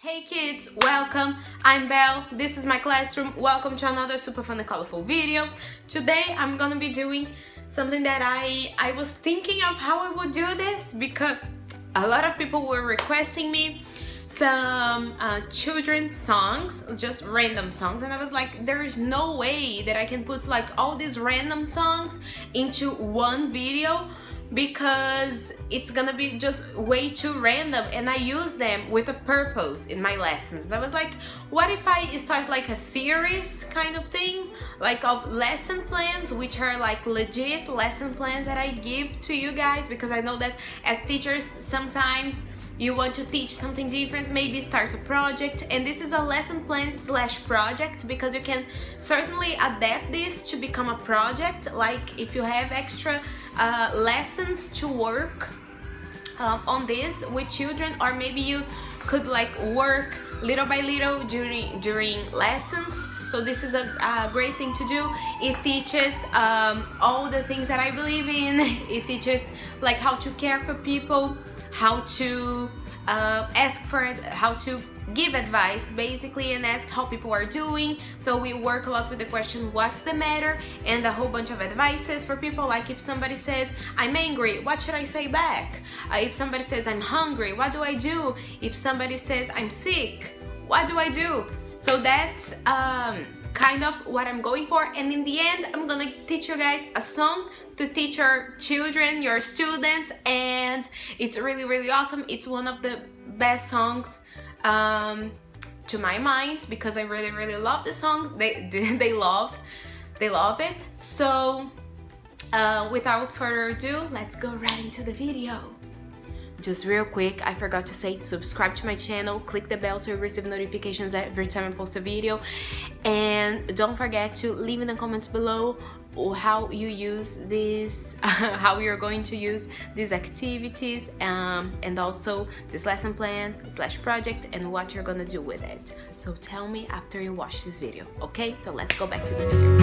Hey kids, welcome. I'm Belle. This is my classroom. Welcome to another super fun and colorful video. Today I'm gonna be doing something that I was thinking of how I would do this because a lot of people were requesting me some children's songs, just random songs, and I was like, there's no way that I can put like all these random songs into one video because it's gonna be just way too random, and I use them with a purpose in my lessons. And I was like, what if I start like a series kind of thing, like of lesson plans, which are like legit lesson plans that I give to you guys, because I know that as teachers sometimes you want to teach something different, maybe start a project, and this is a lesson plan / project because you can certainly adapt this to become a project, like if you have extra lessons to work on this with children, or maybe you could like work little by little during lessons. So this is a great thing to do. It teaches all the things that I believe in. It teaches like how to care for people, how to how to give advice basically, and ask how people are doing. So we work a lot with the question, what's the matter, and a whole bunch of advices for people, like if somebody says I'm angry, what should I say back? If somebody says I'm hungry, what do I do? If somebody says I'm sick, what do I do? So that's kind of what I'm going for, and in the end I'm gonna teach you guys a song to teach your children, your students, and it's really awesome. It's one of the best songs to my mind, because I really love the songs. They love it. So without further ado, let's go right into the video. Just real quick, I forgot to say, subscribe to my channel, click the bell so you receive notifications every time I post a video, and don't forget to leave in the comments below how you use this, how you're going to use these activities, and also this lesson plan / project, and what you're gonna do with it. So tell me after you watch this video, okay? So let's go back to the video.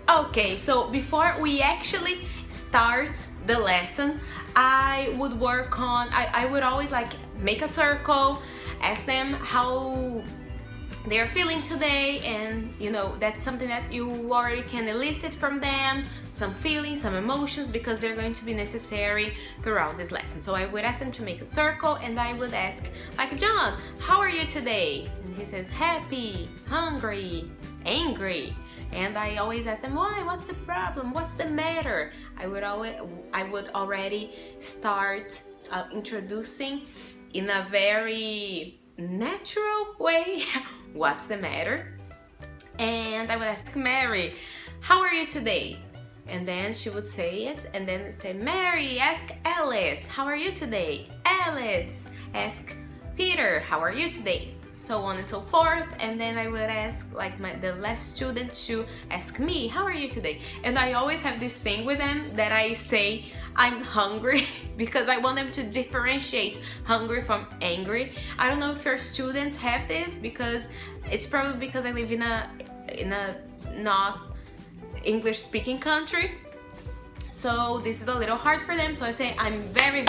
Okay, so before we actually start the lesson, I would work on, I would always like make a circle, ask them how they're feeling today, and you know, that's something that you already can elicit from them, some feelings, some emotions, because they're going to be necessary throughout this lesson. So I would ask them to make a circle, and I would ask, like, John, how are you today? And he says, happy, hungry, angry. And I always ask them, why? What's the problem? What's the matter? I would already start introducing in a very natural way, what's the matter? And I would ask Mary, how are you today? And then she would say it, and then say, Mary, ask Alice, how are you today? Alice, ask Peter, how are you today? So on and so forth. And then I would ask like the last student to ask me, how are you today? And I always have this thing with them that I say I'm hungry because I want them to differentiate hungry from angry. I don't know if your students have this, because it's probably because I live in a not English speaking country, so this is a little hard for them. So I say I'm very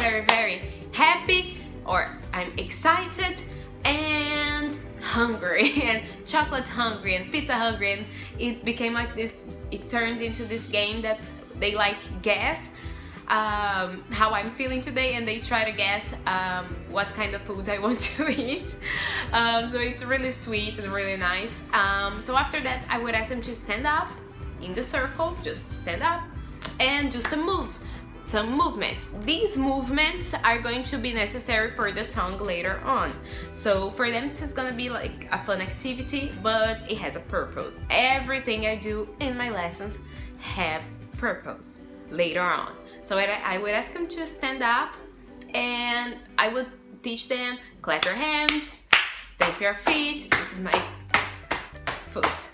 happy, or I'm excited, and hungry, and chocolate hungry, and pizza hungry, and it became like this, it turned into this game that they like guess how I'm feeling today, and they try to guess what kind of food I want to eat. So it's really sweet and really nice. So after that I would ask them to stand up in the circle, just stand up and do some movements. These movements are going to be necessary for the song later on. So for them, this is gonna be like a fun activity, but it has a purpose. Everything I do in my lessons have purpose later on. So I would ask them to stand up, and I would teach them, clap your hands, stamp your feet. This is my foot.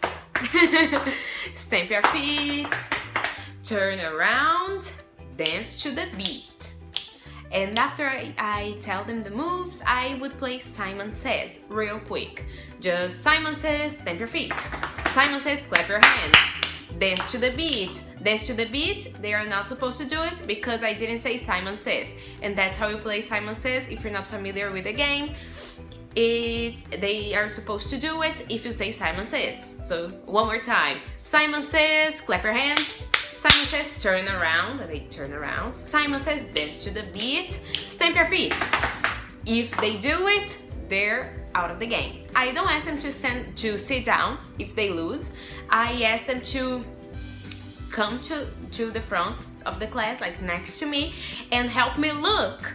Stamp your feet, turn around, dance to the beat. And after I tell them the moves, I would play Simon Says real quick. Just Simon Says, stamp your feet. Simon says, clap your hands. Dance to the beat. Dance to the beat, they are not supposed to do it because I didn't say Simon Says. And that's how you play Simon Says if you're not familiar with the game. They are supposed to do it if you say Simon Says. So one more time. Simon says, clap your hands. Simon says, turn around. They turn around. Simon says, dance to the beat. Stamp your feet. If they do it, they're out of the game. I don't ask them to sit down if they lose. I ask them to come to the front of the class, like next to me, and help me look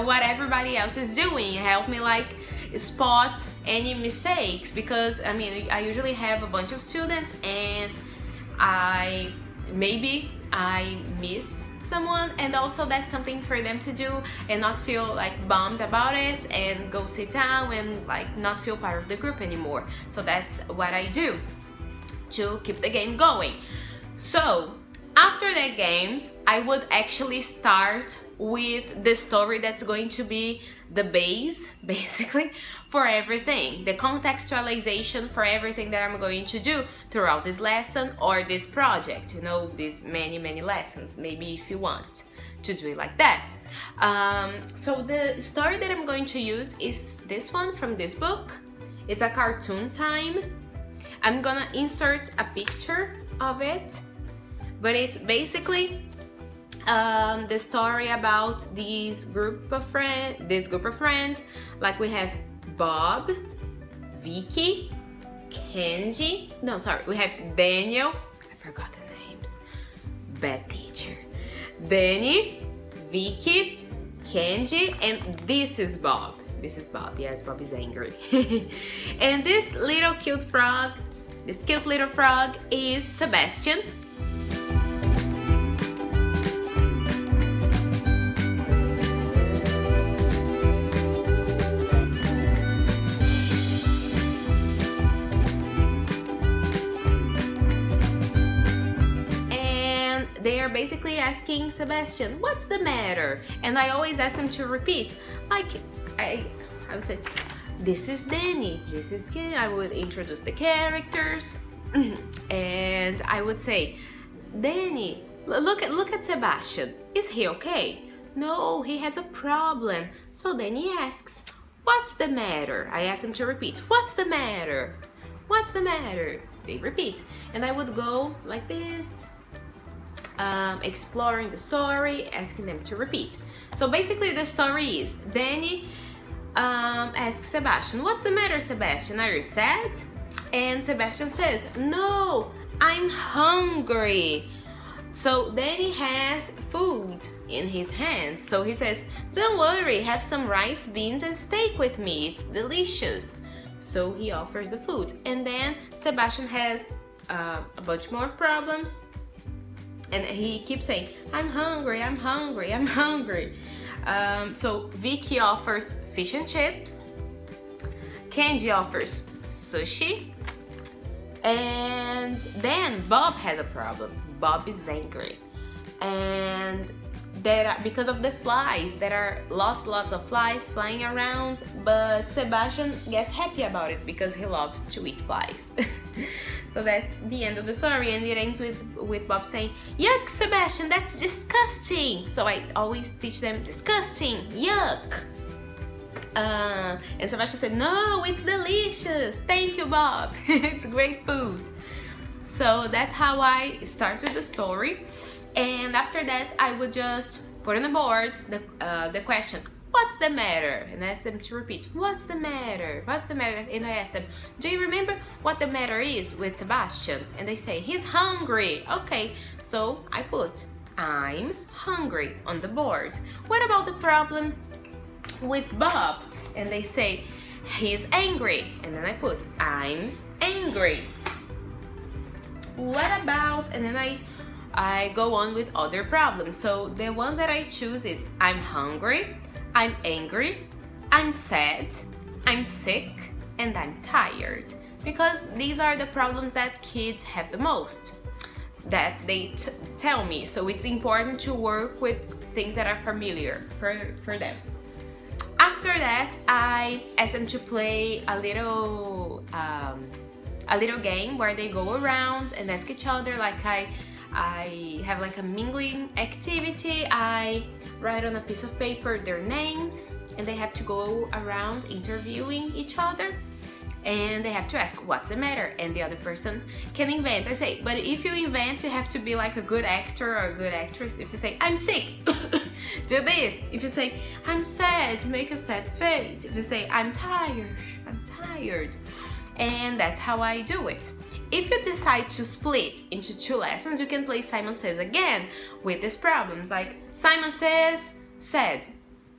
what everybody else is doing. Help me like spot any mistakes, because I mean I usually have a bunch of students and maybe I miss someone, and also that's something for them to do and not feel like bummed about it and go sit down and like not feel part of the group anymore. So that's what I do to keep the game going. So after that game, I would actually start with the story that's going to be the base, basically, for everything. The contextualization for everything that I'm going to do throughout this lesson or this project. You know, these many lessons, maybe if you want to do it like that. So the story that I'm going to use is this one from this book. It's a cartoon time. I'm gonna insert a picture of it, but it's basically the story about this group of friends. Like we have Bob, Vicky, Kenji. No, sorry, we have Daniel. I forgot the names. Bad teacher. Danny, Vicky, Kenji, and this is Bob. This is Bob. Yes, Bob is angry. And this little cute frog. This cute little frog is Sebastian. And they are basically asking Sebastian, what's the matter? And I always ask them to repeat. Like, I would say, this is Danny, this is Ken. I would introduce the characters and I would say, Danny, look at Sebastian. Is he okay? No, he has a problem. So Danny asks, what's the matter? I ask him to repeat, what's the matter? What's the matter? They repeat. And I would go like this, exploring the story, asking them to repeat. So basically the story is, Danny asks Sebastian, what's the matter, Sebastian? Are you sad? And Sebastian says, no, I'm hungry. So Danny has food in his hand. So he says, don't worry, have some rice, beans, and steak with me. It's delicious. So he offers the food. And then Sebastian has a bunch more problems. And he keeps saying, I'm hungry, I'm hungry, I'm hungry. So Vicky offers fish and chips. Kenji offers sushi. And then Bob has a problem. Bob is angry. And because of the flies, there are lots of flies flying around, but Sebastian gets happy about it because he loves to eat flies. So that's the end of the story, and it ends with Bob saying, yuck, Sebastian, that's disgusting. So I always teach them, disgusting, yuck. And Sebastian said, no, it's delicious. Thank you, Bob. It's great food. So that's how I started the story. And after that, I would just put on the board the question, what's the matter? And I ask them to repeat, what's the matter? What's the matter? And I ask them, do you remember what the matter is with Sebastian? And they say, he's hungry. Okay, so I put, I'm hungry on the board. What about the problem with Bob? And they say, he's angry. And then I put, I'm angry. What about, and then I go on with other problems. So the ones that I choose is, I'm hungry, I'm angry, I'm sad, I'm sick, and I'm tired. Because these are the problems that kids have the most, that they tell me. So it's important to work with things that are familiar for them. After that, I ask them to play a little a little game where they go around and ask each other. Like I have like a mingling activity. I write on a piece of paper their names, and they have to go around interviewing each other, and they have to ask what's the matter, and the other person can invent. I say, but if you invent, you have to be like a good actor or a good actress. If you say, I'm sick, do this. If you say, I'm sad, make a sad face. If you say, I'm tired. And that's how I do it. If you decide to split into 2 lessons, you can play Simon Says again with these problems, like Simon says sad,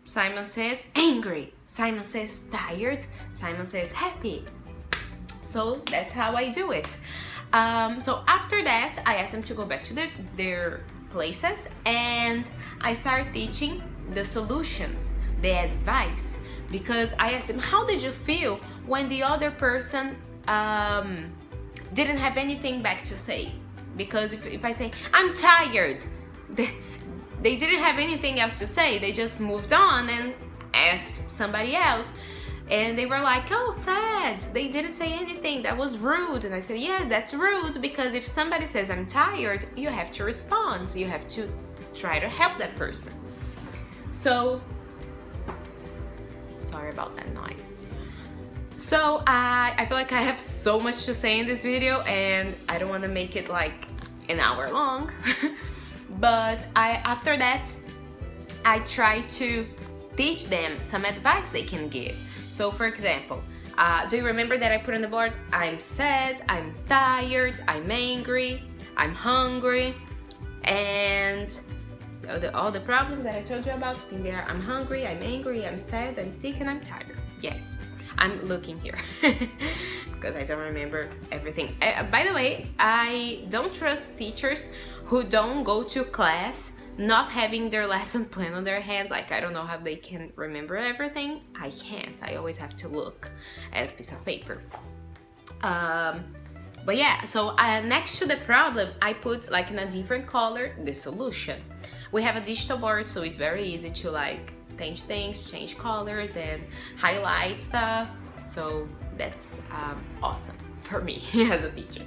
Simon says angry, Simon says tired, Simon says happy. So that's how I do it. So after that, I ask them to go back to their places, and I start teaching the solutions, the advice, because I ask them, how did you feel when the other person didn't have anything back to say? Because if I say, I'm tired, they didn't have anything else to say. They just moved on and asked somebody else. And they were like, oh, sad. They didn't say anything. That was rude. And I said, yeah, that's rude, because if somebody says, I'm tired, you have to respond. So you have to try to help that person. So, sorry about that noise. So I feel like I have so much to say in this video, and I don't want to make it like an hour long. But after that, I try to teach them some advice they can give. So for example, do you remember that I put on the board, I'm sad, I'm tired, I'm angry, I'm hungry, and all the problems that I told you about in there. I'm hungry, I'm angry, I'm sad, I'm sick, and I'm tired. Yes, I'm looking here because I don't remember everything. By the way, I don't trust teachers who don't go to class not having their lesson plan on their hands. Like, I don't know how they can remember everything. I can't. I always have to look at a piece of paper. But yeah, so next to the problem, I put like in a different color the solution. We have a digital board, so it's very easy to like change things, change colors, and highlight stuff. So that's awesome for me as a teacher.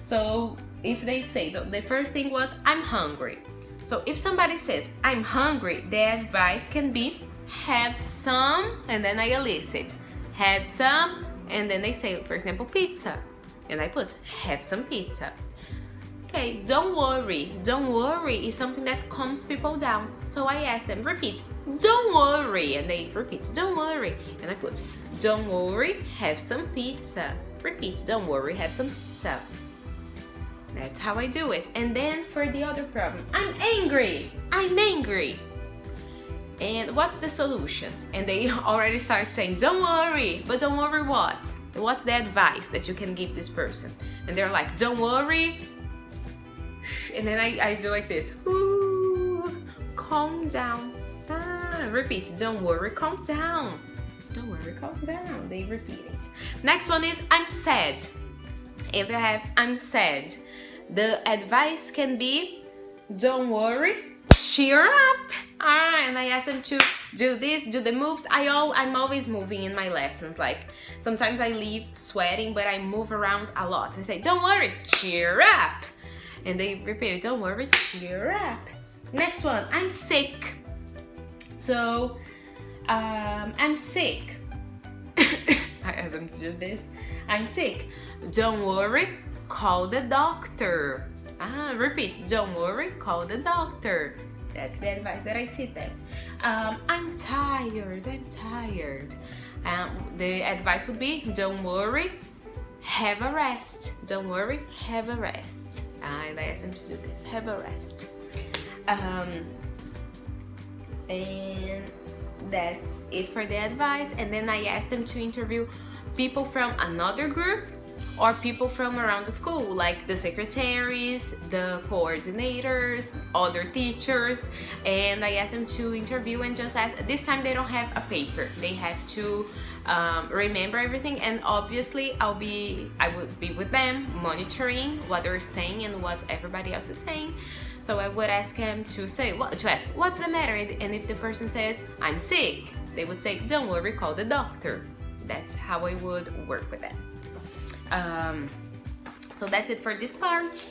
So if they say, the first thing was, I'm hungry. So if somebody says, I'm hungry, the advice can be, have some, and then I elicit. Have some, and then they say, for example, pizza. And I put, have some pizza. Okay, don't worry. Don't worry is something that calms people down. So I ask them, repeat, don't worry. And they repeat, don't worry. And I put, don't worry, have some pizza. Repeat, don't worry, have some pizza. That's how I do it. And then for the other problem, I'm angry. I'm angry. And what's the solution? And they already start saying, don't worry. But don't worry what? What's the advice that you can give this person? And they're like, don't worry. And then I do like this. Ooh, calm down. Repeat, don't worry, calm down. Don't worry, calm down. They repeat it. Next one is, I'm sad. If you have, I'm sad, the advice can be, don't worry, cheer up. And I ask them to do this, do the moves. I'm always moving in my lessons. Like, sometimes I leave sweating, but I move around a lot. I say, don't worry, cheer up. And they repeat it, don't worry, cheer up. Next one, I'm sick. So, I'm sick. I ask them to do this. I'm sick. Don't worry, call the doctor. Repeat, don't worry, call the doctor. That's the advice that I teach them. I'm tired. The advice would be, don't worry, have a rest. Don't worry, have a rest. And I ask them to do this, have a rest. And that's it for the advice. And then I ask them to interview people from another group or people from around the school, like the secretaries, the coordinators, other teachers. And I ask them to interview and just ask. This time they don't have a paper. They have to remember everything, and obviously I would be with them monitoring what they're saying and what everybody else is saying. So I would ask them to ask what's the matter, and if the person says I'm sick, they would say don't worry, call the doctor. That's how I would work with them. So that's it for this part.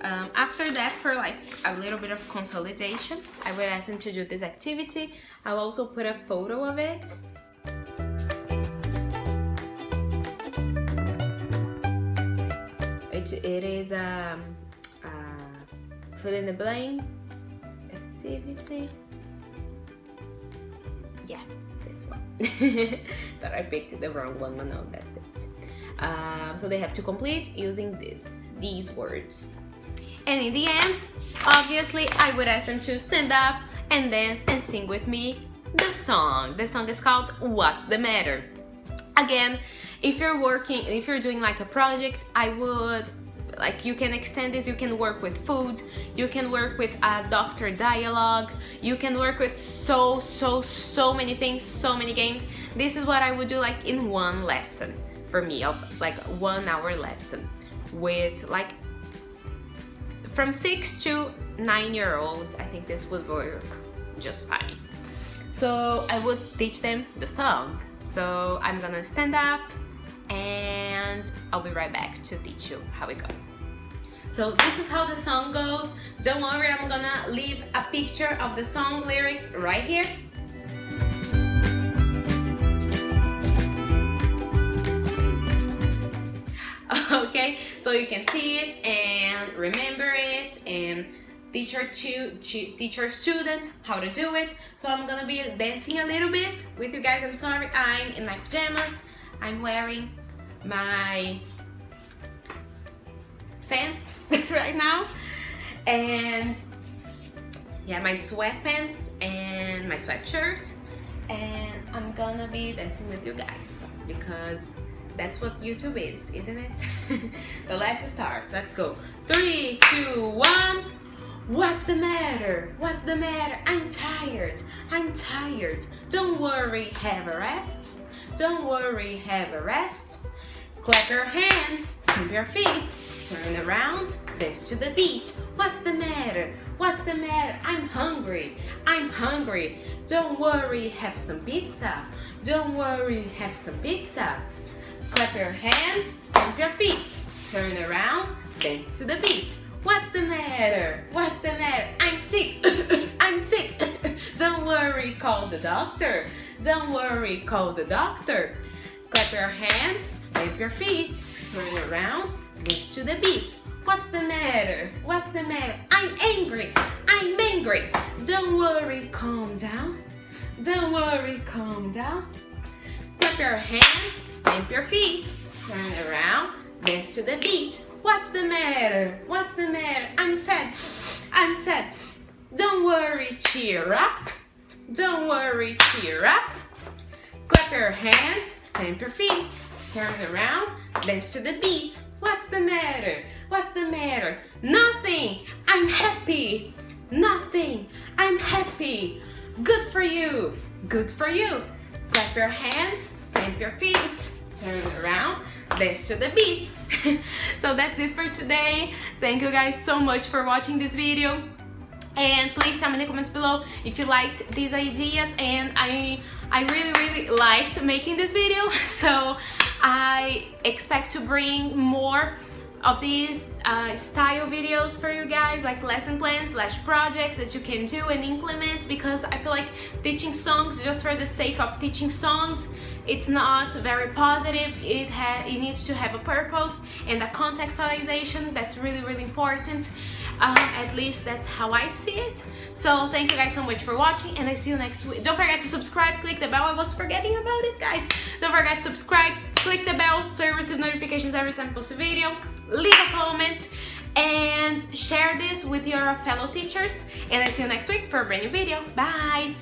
After that, for like a little bit of consolidation, I would ask them to do this activity. I'll also put a photo of it. It is fill in the blank activity. Yeah, this one. But I picked the wrong one, but no, that's it. So they have to complete using these words. And in the end, obviously, I would ask them to stand up and dance and sing with me the song. The song is called What's the Matter? Again, if you're doing like a project, I would, like, you can extend this, you can work with food, you can work with a doctor dialogue, you can work with so many things, so many games. This is what I would do like in one lesson for me, of like 1 hour lesson with like from 6 to 9-year-olds. I think this would work just fine. So I would teach them the song. So I'm gonna stand up and I'll be right back to teach you how it goes. So this is how the song goes. Don't worry, I'm gonna leave a picture of the song lyrics right here. Okay, so you can see it and remember it and teach your students how to do it. So I'm gonna be dancing a little bit with you guys. I'm sorry, I'm in my pajamas. I'm wearing my pants right now, and yeah, my sweatpants and my sweatshirt, and I'm gonna be dancing with you guys because that's what YouTube is, isn't it? So let's start. Let's go. 3, 2, 1. What's the matter? What's the matter? I'm tired. I'm tired. Don't worry, have a rest. Don't worry, have a rest. Clap your hands, stamp your feet, turn around, dance to the beat. What's the matter? What's the matter? I'm hungry. I'm hungry. Don't worry, have some pizza. Don't worry, have some pizza. Clap your hands, stamp your feet, turn around, dance to the beat. What's the matter? What's the matter? I'm sick. I'm sick. Don't worry, call the doctor. Don't worry, call the doctor. Clap your hands, stamp your feet, turn around, dance to the beat. What's the matter? What's the matter? I'm angry. I'm angry. Don't worry, calm down. Don't worry, calm down. Clap your hands, stamp your feet, turn around, dance to the beat. What's the matter? What's the matter? I'm sad. I'm sad. Don't worry, cheer up. Don't worry, cheer up. Clap your hands, stamp your feet, turn around, dance to the beat. What's the matter? What's the matter? Nothing. I'm happy. Nothing. I'm happy. Good for you. Good for you. Clap your hands, stamp your feet, turn around, dance to the beat. So that's it for today. Thank you guys so much for watching this video. And please tell me in the comments below if you liked these ideas, and I really liked making this video, so I expect to bring more of these style videos for you guys, like lesson plans / projects that you can do and implement, because I feel like teaching songs just for the sake of teaching songs, it's not very positive. It needs to have a purpose and a contextualization. That's really important. At least that's how I see it. So thank you guys so much for watching, and I see you next week. Don't forget to subscribe, click the bell. I was forgetting about it, guys. Don't forget to subscribe, click the bell so you receive notifications every time I post a video. Leave a comment and share this with your fellow teachers, and I see you next week for a brand new video. Bye.